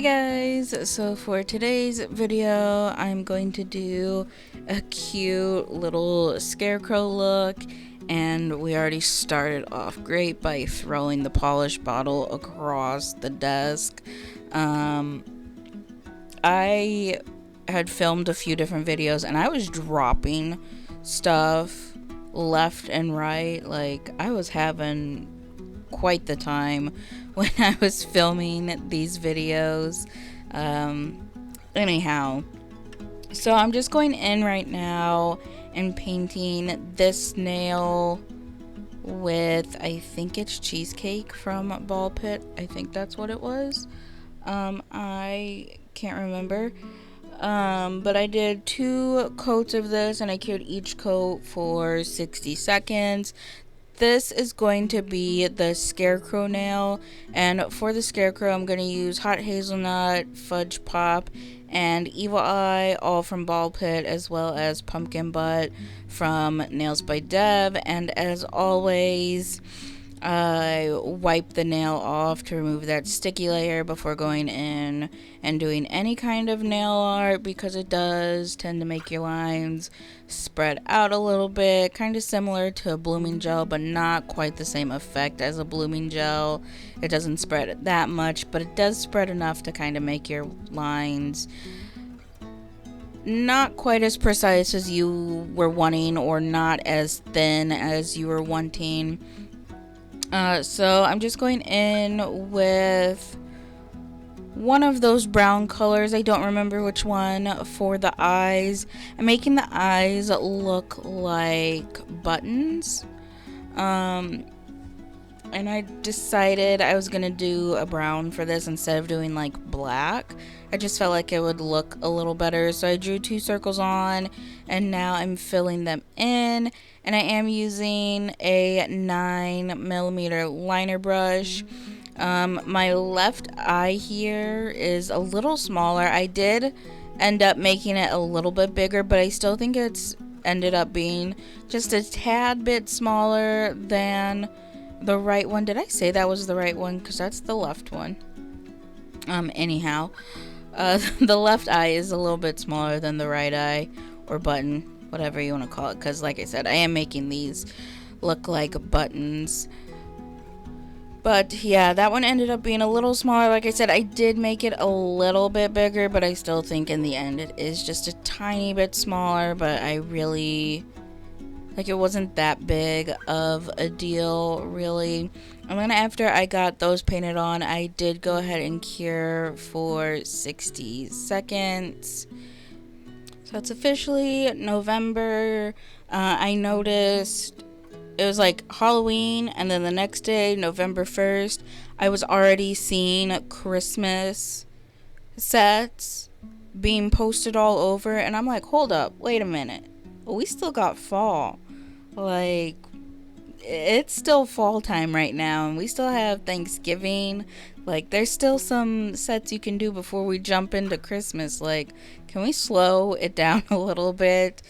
Guys, so for today's video I'm going to do a cute little scarecrow look, and we already started off great by throwing the polish bottle across the desk. I had filmed a few different videos and I was dropping stuff left and right. Like, I was having quite the time when I was filming these videos. Anyhow, so I'm just going in right now and painting this nail with, I think it's cheesecake from Ballpit. I think that's what it was. I can't remember. But I did 2 coats of this and I cured each coat for 60 seconds. This is going to be the Scarecrow nail, and for the Scarecrow I'm going to use Hot Hazelnut, Fudge Pop, and Evil Eye, all from Ballpit, as well as Pumpkin Butt from NAILZ by Dev. And as always, I wipe the nail off to remove that sticky layer before going in and doing any kind of nail art, because it does tend to make your lines spread out a little bit, kind of similar to a blooming gel, but not quite the same effect as a blooming gel. It doesn't spread that much, but it does spread enough to kind of make your lines not quite as precise as you were wanting, or not as thin as you were wanting. So I'm just going in with one of those brown colors. I don't remember which one, for the eyes. I'm making the eyes look like buttons. And I decided I was gonna do a brown for this instead of doing like black. I just felt like it would look a little better, so I drew 2 circles on, and now I'm filling them in. And I am using a 9mm liner brush. My left eye here is a little smaller. I did end up making it a little bit bigger, but I still think it's ended up being just a tad bit smaller than the right one. Did I say that was the right one? Because that's the left one. Anyhow, the left eye is a little bit smaller than the right eye, or button, whatever you want to call it, because like I said, I am making these look like buttons. But yeah, that one ended up being a little smaller. Like I said, I did make it a little bit bigger, but I still think in the end it is just a tiny bit smaller. But I really, like, it wasn't that big of a deal, really. And then after I got those painted on, I did go ahead and cure for 60 seconds. So it's officially November. I noticed it was like Halloween, and then the next day, November 1st, I was already seeing Christmas sets being posted all over, and I'm like, hold up, wait a minute. We still got fall. Like, it's still fall time right now, and we still have Thanksgiving. Like, there's still some sets you can do before we jump into Christmas. Like, can we slow it down a little bit?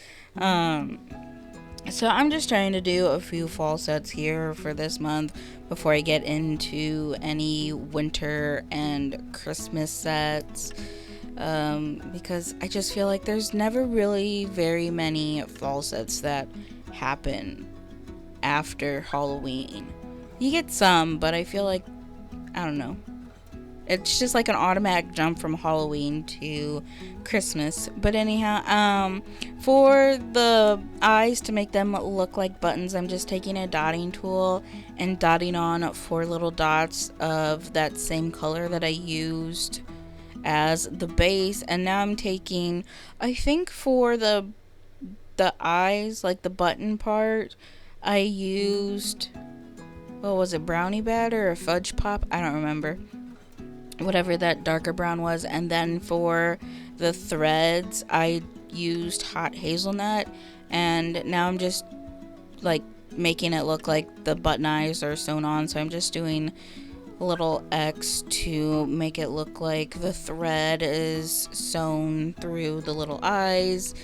So I'm just trying to do a few fall sets here for this month before I get into any winter and Christmas sets. Because I just feel like there's never really very many fall sets that happen after Halloween. You get some, but I feel like, I don't know, it's just like an automatic jump from Halloween to Christmas. But anyhow, for the eyes, to make them look like buttons, I'm just taking a dotting tool and dotting on 4 little dots of that same color that I used as the base. And now I'm taking, I think for the eyes, like the button part, I used, what was it, Brownie batter or Fudge Pop? I don't remember. Whatever that darker brown was. And then for the threads, I used Hot Hazelnut. And now I'm just like making it look like the button eyes are sewn on. So I'm just doing a little X to make it look like the thread is sewn through the little eyes.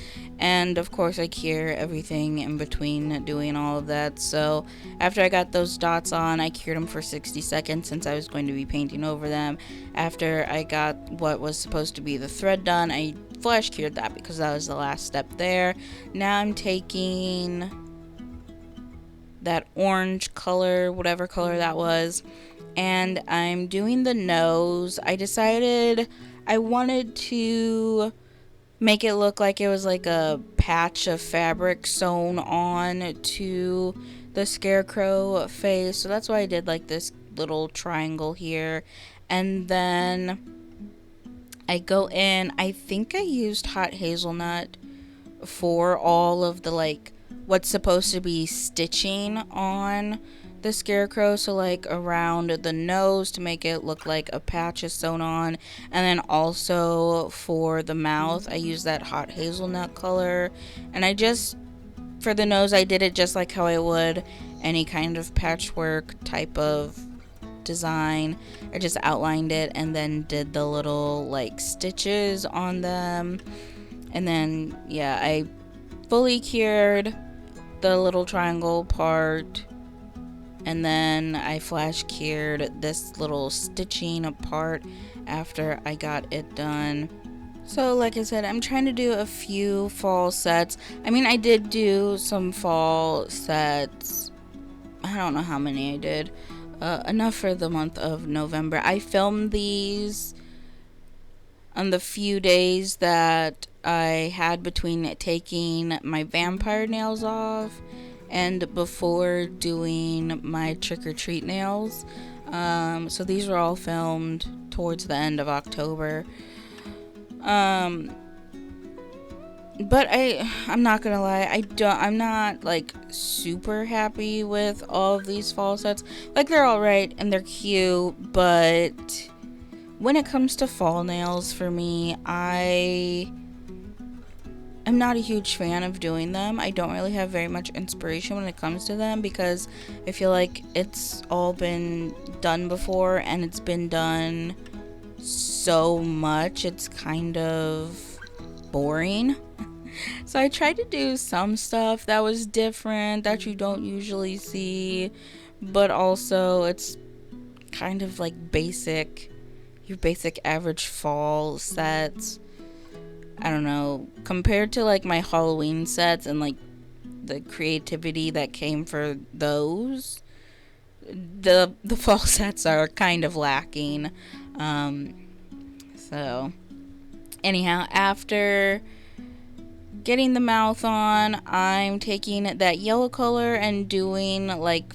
And of course I cure everything in between doing all of that. So after I got those dots on, I cured them for 60 seconds since I was going to be painting over them. After I got what was supposed to be the thread done, I flash cured that because that was the last step there. Now I'm taking that orange color, whatever color that was, and I'm doing the nose. I decided I wanted to make it look like it was like a patch of fabric sewn on to the Scarecrow face, so that's why I did like this little triangle here. And then I go in, I think I used hot hazelnut for all of the like what's supposed to be stitching on the Scarecrow, so like around the nose to make it look like a patch is sewn on, and then also for the mouth I use that hot hazelnut color. And I just, for the nose, I did it just like how I would any kind of patchwork type of design. I just outlined it and then did the little like stitches on them. And then yeah, I fully cured the little triangle part, and then I flash cured this little stitching part after I got it done. So like I said, I'm trying to do a few fall sets. I mean, I did do some fall sets. I don't know how many I did. Enough for the month of November. I filmed these on the few days that I had between taking my vampire nails off and before doing my trick-or-treat nails. So these were all filmed towards the end of October. But I'm not gonna lie, I'm not like super happy with all of these fall sets. Like, they're alright and they're cute, but when it comes to fall nails for me, I'm not a huge fan of doing them. I don't really have very much inspiration when it comes to them because I feel like it's all been done before and it's been done so much, it's kind of boring. So I tried to do some stuff that was different, that you don't usually see, but also it's kind of like your basic average fall sets. I don't know, compared to like my Halloween sets and like the creativity that came for those, the fall sets are kind of lacking. So anyhow, after getting the mouth on, I'm taking that yellow color and doing like,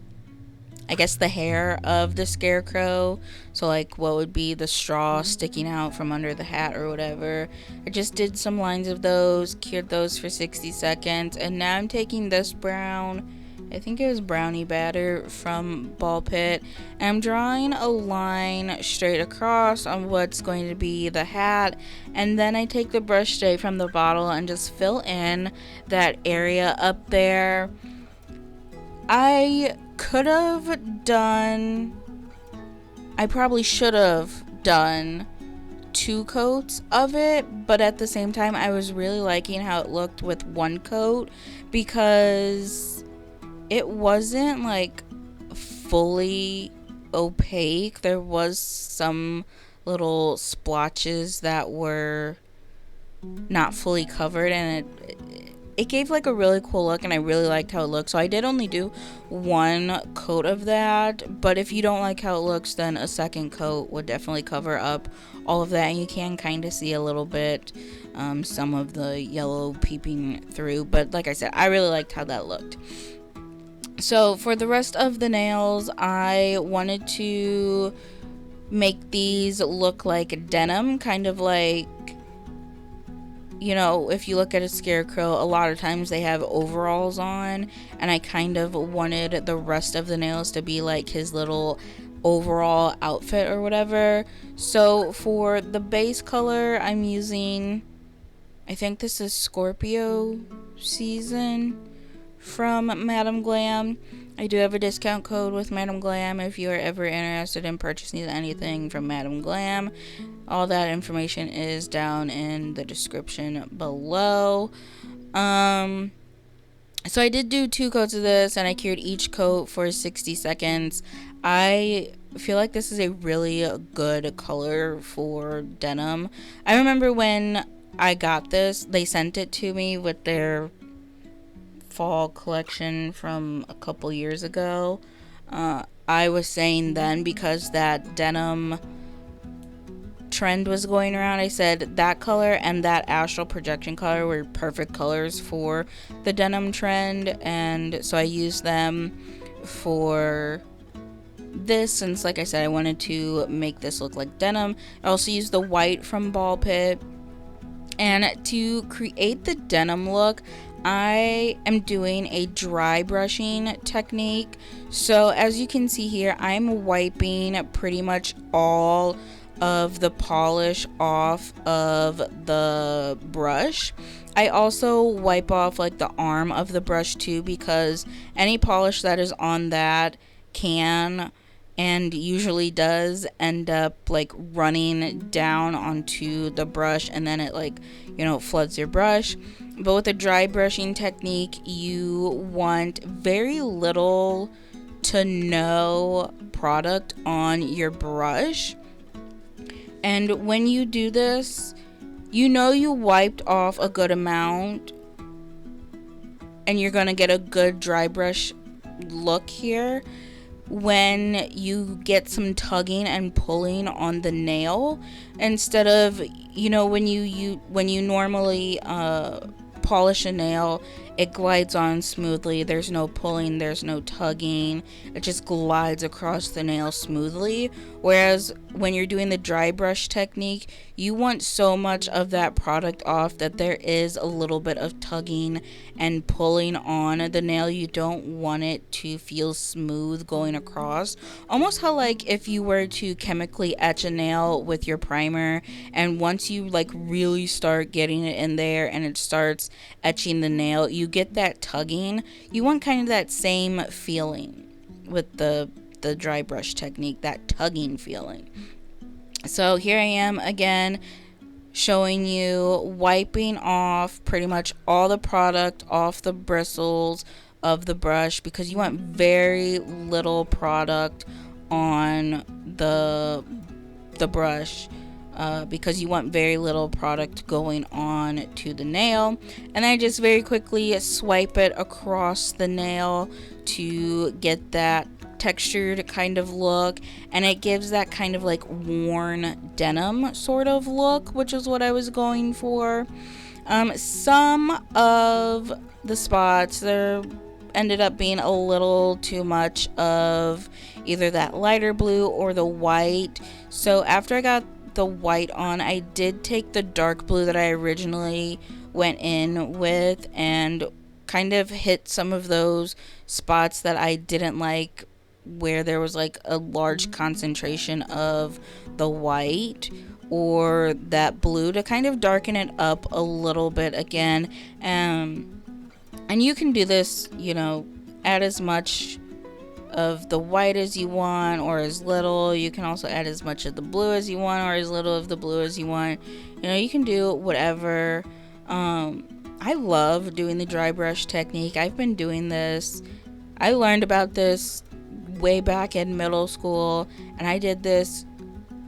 I guess, the hair of the Scarecrow. So like what would be the straw sticking out from under the hat or whatever. I just did some lines of those, cured those for 60 seconds, and now I'm taking this brown, I think it was Brownie batter from Ballpit, and I'm drawing a line straight across on what's going to be the hat, and then I take the brush straight from the bottle and just fill in that area up there. I probably should have done 2 coats of it, but at the same time I was really liking how it looked with 1 coat because it wasn't like fully opaque. There was some little splotches that were not fully covered, and it gave like a really cool look, and I really liked how it looked. So I did only do 1 coat of that, but if you don't like how it looks, then a second coat would definitely cover up all of that, and you can kind of see a little bit some of the yellow peeping through. But like I said, I really liked how that looked. So for the rest of the nails, I wanted to make these look like denim, kind of like, you know, if you look at a Scarecrow, a lot of times they have overalls on, and I kind of wanted the rest of the nails to be like his little overall outfit or whatever. So for the base color, I'm using, I think this is Scorpio season from Madam Glam. I do have a discount code with Madam Glam if you are ever interested in purchasing anything from Madam Glam. All that information is down in the description below. So I did do 2 coats of this, and I cured each coat for 60 seconds. I feel like this is a really good color for denim. I remember when I got this, they sent it to me with their fall collection from a couple years ago. I was saying then, because that denim trend was going around, I said that color and that astral projection color were perfect colors for the denim trend, and so I used them for this, since like I said, I wanted to make this look like denim. I also used the white from Ballpit, and to create the denim look, I am doing a dry brushing technique. So as you can see here, I'm wiping pretty much all of the polish off of the brush. I also wipe off like the arm of the brush too, because any polish that is on that can and usually does end up like running down onto the brush, and then it like, floods your brush. But with a dry brushing technique, you want very little to no product on your brush. And when you do this, you wiped off a good amount, and you're going to get a good dry brush look here when you get some tugging and pulling on the nail, instead of, when you normally polish a nail, it glides on smoothly. There's no pulling, there's no tugging. It just glides across the nail smoothly. Whereas when you're doing the dry brush technique, you want so much of that product off that there is a little bit of tugging and pulling on the nail. You don't want it to feel smooth going across. Almost how like if you were to chemically etch a nail with your primer, and once you like really start getting it in there and it starts etching the nail, you get that tugging. You want kind of that same feeling with the dry brush technique, that tugging feeling. So here I am again showing you wiping off pretty much all the product off the bristles of the brush, because you want very little product on the brush. Because you want very little product going on to the nail. And I just very quickly swipe it across the nail to get that textured kind of look, and it gives that kind of like worn denim sort of look, which is what I was going for. Some of the spots there ended up being a little too much of either that lighter blue or the white. So after I got the white on, I did take the dark blue that I originally went in with and kind of hit some of those spots that I didn't like, where there was like a large concentration of the white or that blue, to kind of darken it up a little bit again. And you can do this, add as much of the white as you want or as little. You can also add as much of the blue as you want or as little of the blue as you want. You can do whatever. I love doing the dry brush technique. I've been doing this. I learned about this way back in middle school, and I did this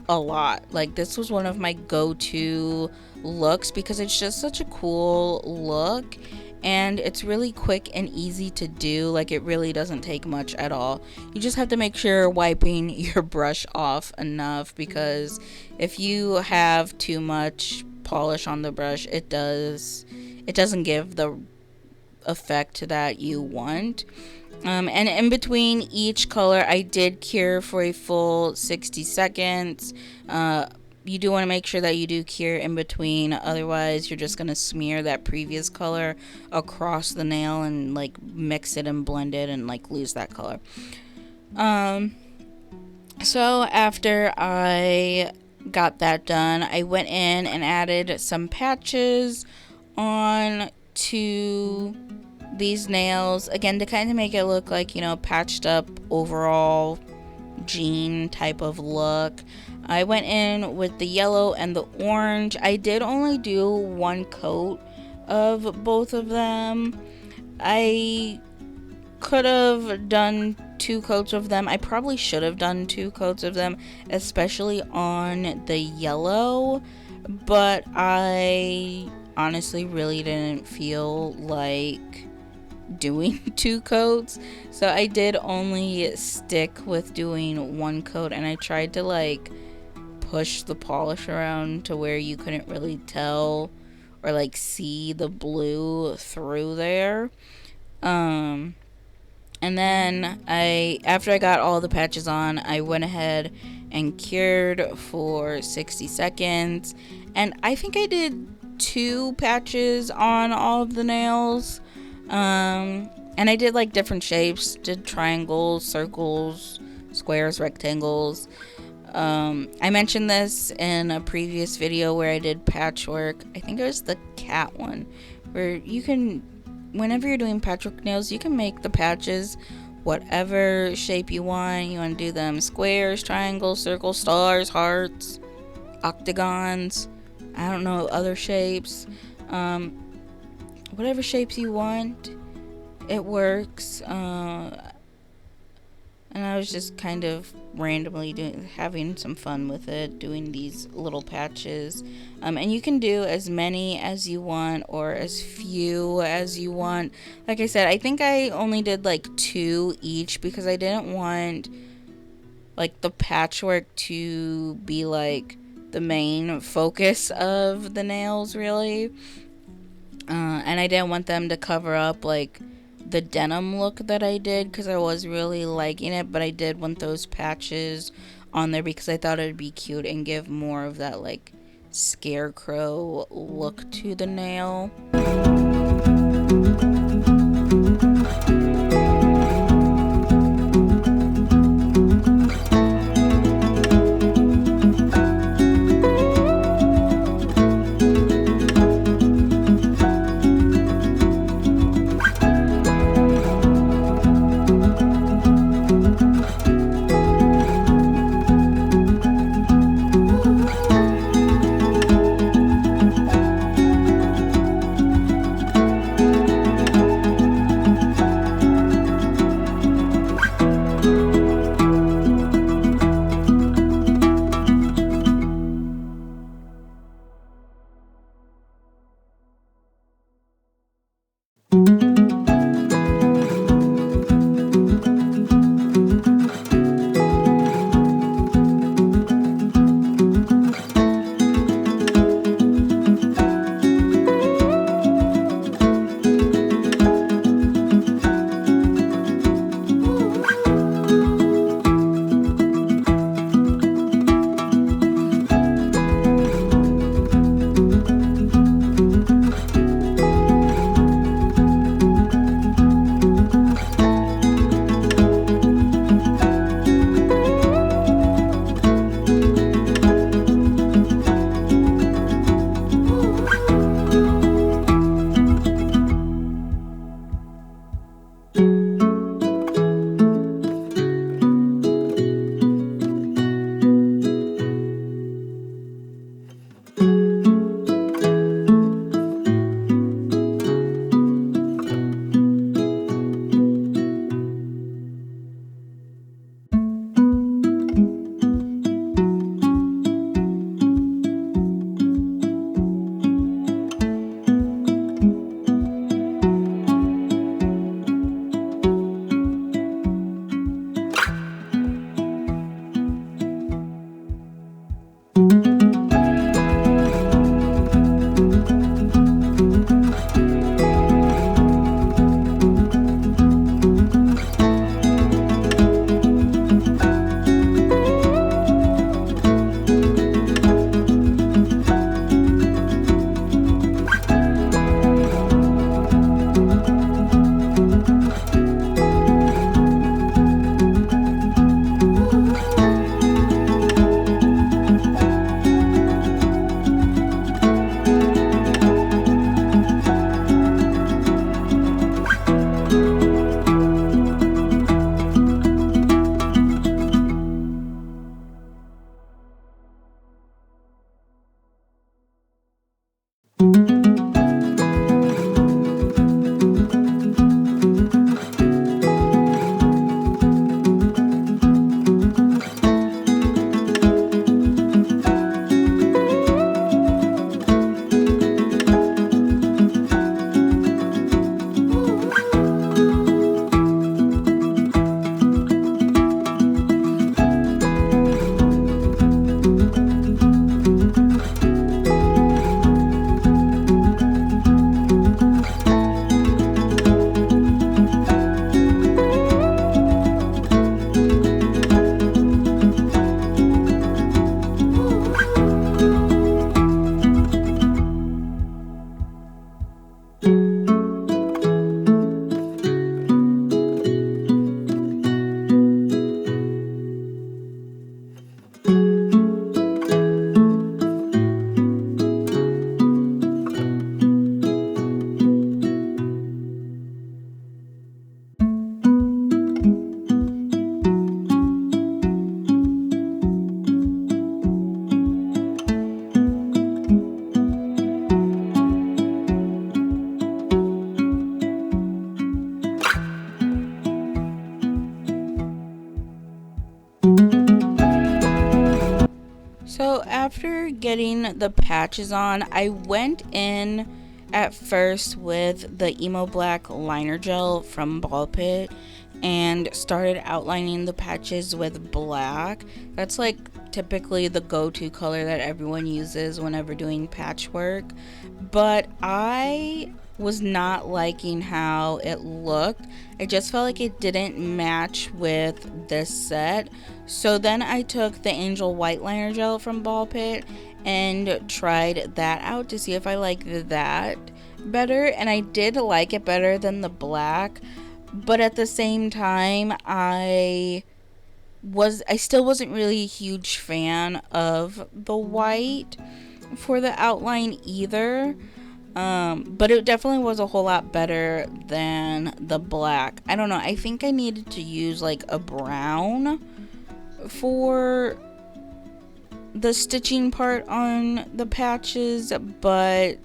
a lot. Like, this was one of my go-to looks because it's just such a cool look. And it's really quick and easy to do. Like, it really doesn't take much at all. You just have to make sure you're wiping your brush off enough, because if you have too much polish on the brush, it doesn't give the effect that you want. And in between each color, I did cure for a full 60 seconds. You do want to make sure that you do cure in between, otherwise you're just going to smear that previous color across the nail and like mix it and blend it and like lose that color. So after I got that done, I went in and added some patches on to these nails, again to kind of make it look like, patched up overall jean type of look. I went in with the yellow and the orange. I did only do one coat of both of them. I could have done 2 coats of them. I probably should have done 2 coats of them, especially on the yellow, but I honestly really didn't feel like doing 2 coats, so I did only stick with doing 1 coat, and I tried to like push the polish around to where you couldn't really tell or like see the blue through there. And then after I got all the patches on, I went ahead and cured for 60 seconds. And I think I did 2 patches on all of the nails. And I did like different shapes, did triangles, circles, squares, rectangles. I mentioned this in a previous video where I did patchwork. I think it was the cat one, where you can, whenever you're doing patchwork nails, you can make the patches whatever shape you want. You want to do them squares, triangles, circles, stars, hearts, octagons, I don't know, other shapes. Whatever shapes you want, it works. And I was just kind of randomly having some fun with it, doing these little patches. And you can do as many as you want or as few as you want. Like I said, I think I only did like 2 each because I didn't want like the patchwork to be like the main focus of the nails, really. And I didn't want them to cover up like the denim look that I did because I was really liking it, but I did want those patches on there because I thought it'd be cute and give more of that like Scarecrow look to the nail. after getting the patches on, I went in at first with the Emo Black liner gel from Ballpit and started outlining the patches with black. That's like typically the go-to color that everyone uses whenever doing patchwork, but I was not liking how it looked. I just felt like it didn't match with this set. So then I took the Angel White liner gel from Ballpit and tried that out to see if I liked that better, and I did like it better than the black, but at the same time I still wasn't really a huge fan of the white for the outline either. But it definitely was a whole lot better than the black. I don't know, I think I needed to use like a brown for the stitching part on the patches, but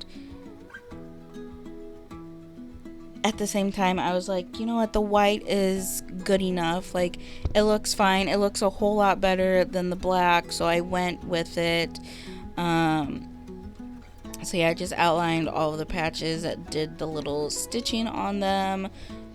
at the same time I was like, you know what, the white is good enough. Like, it looks fine. It looks a whole lot better than the black, so I went with it. So yeah, I just outlined all of the patches, did the little stitching on them,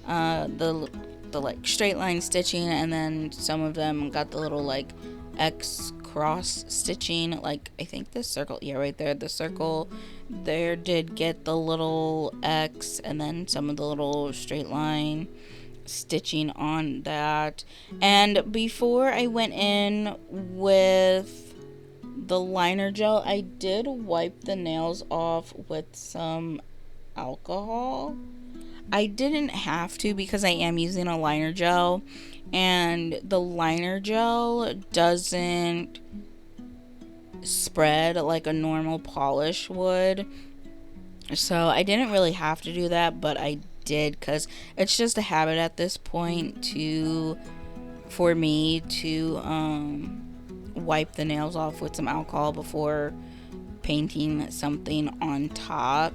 the like straight line stitching, and then some of them got the little like X cross stitching, like I think this circle, yeah, right there, the circle there did get the little X, and then some of the little straight line stitching on that. And before I went in with the liner gel, I did wipe the nails off with some alcohol. I didn't have to because I am using a liner gel, and the liner gel doesn't spread like a normal polish would, so I didn't really have to do that, but I did because it's just a habit at this point for me to wipe the nails off with some alcohol before painting something on top.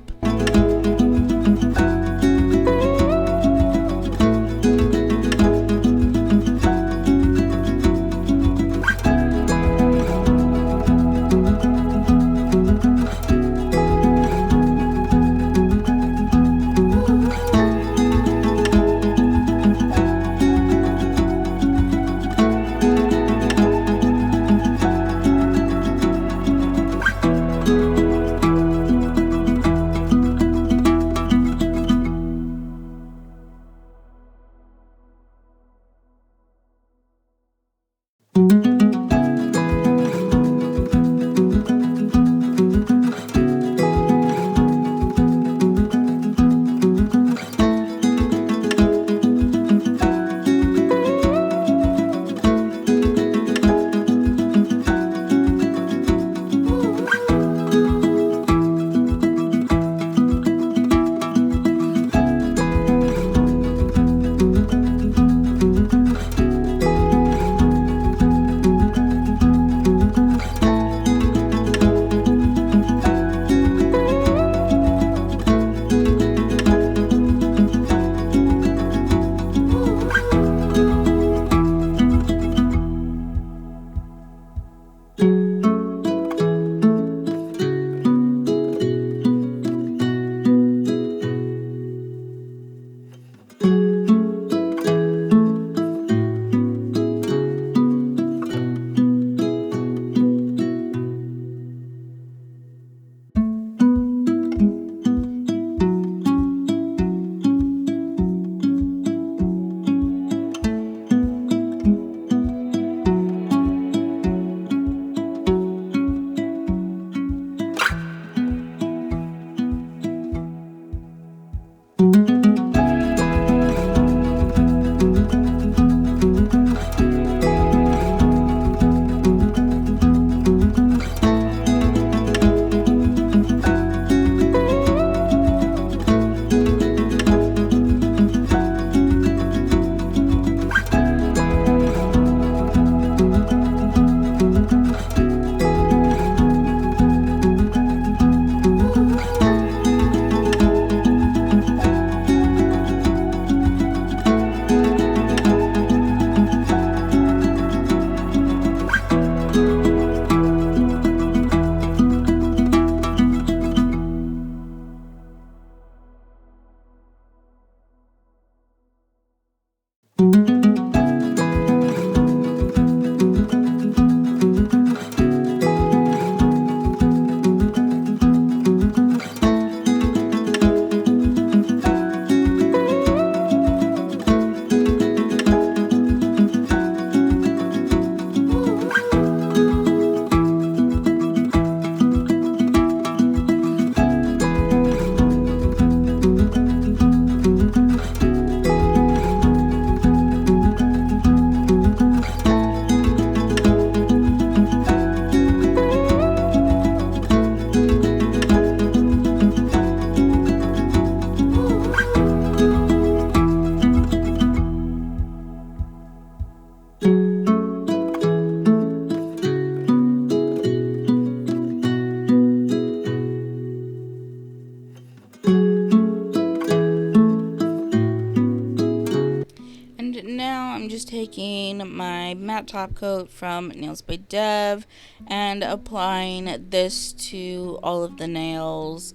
taking my matte top coat from Nails by Dev and applying this to all of the nails.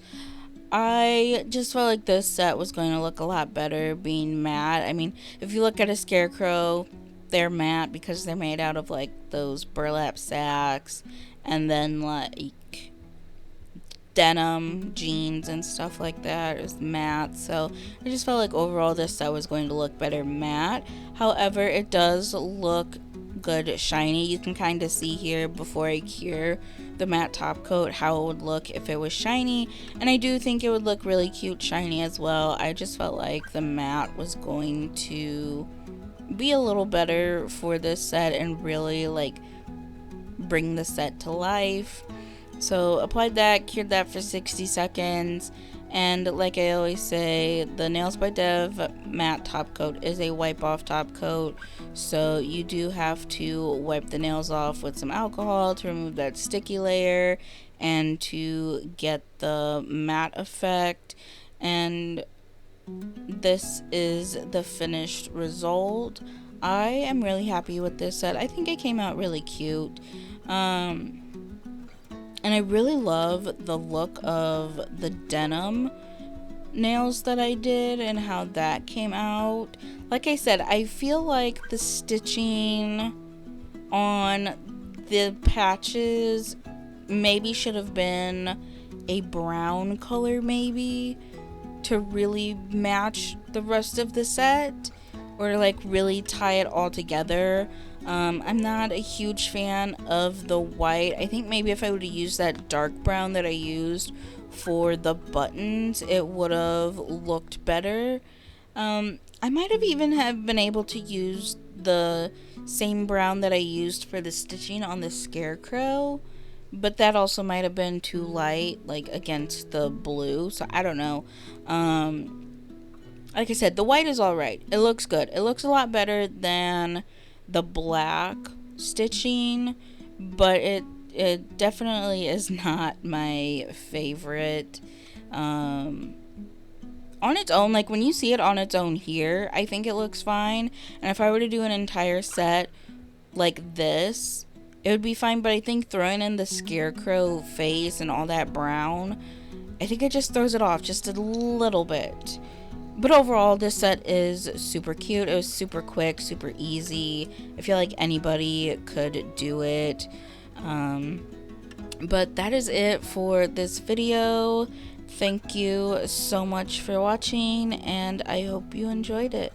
I just felt like this set was going to look a lot better being matte. I mean, if you look at a Scarecrow, they're matte because they're made out of like those burlap sacks and then like denim jeans and stuff like that is matte. So I just felt like overall this set was going to look better matte. However, it does look good shiny. You can kind of see here before I cure the matte top coat how it would look if it was shiny, and I do think it would look really cute shiny as well. I just felt like the matte was going to be a little better for this set and really like bring the set to life. So applied that, cured that for 60 seconds, and like I always say, the Nails by Dev matte top coat is a wipe off top coat, so you do have to wipe the nails off with some alcohol to remove that sticky layer and to get the matte effect. And this is the finished result. I am really happy with this set. I think it came out really cute. And I really love the look of the denim nails that I did and how that came out. Like I said, I feel like the stitching on the patches maybe should have been a brown color maybe to really match the rest of the set, or like really tie it all together. I'm not a huge fan of the white. I think maybe if I would have used that dark brown that I used for the buttons, it would have looked better. I might have even have been able to use the same brown that I used for the stitching on the Scarecrow, but that also might have been too light, like against the blue, so I don't know. Like I said, the white is alright. It looks good. It looks a lot better than the black stitching, but it definitely is not my favorite. On its own, like when you see it on its own here, I think it looks fine, and if I were to do an entire set like this, it would be fine. But I think throwing in the Scarecrow face and all that brown, I think it just throws it off just a little bit. But overall, this set is super cute. It was super quick, super easy. I feel like anybody could do it. But that is it for this video. Thank you so much for watching, and I hope you enjoyed it.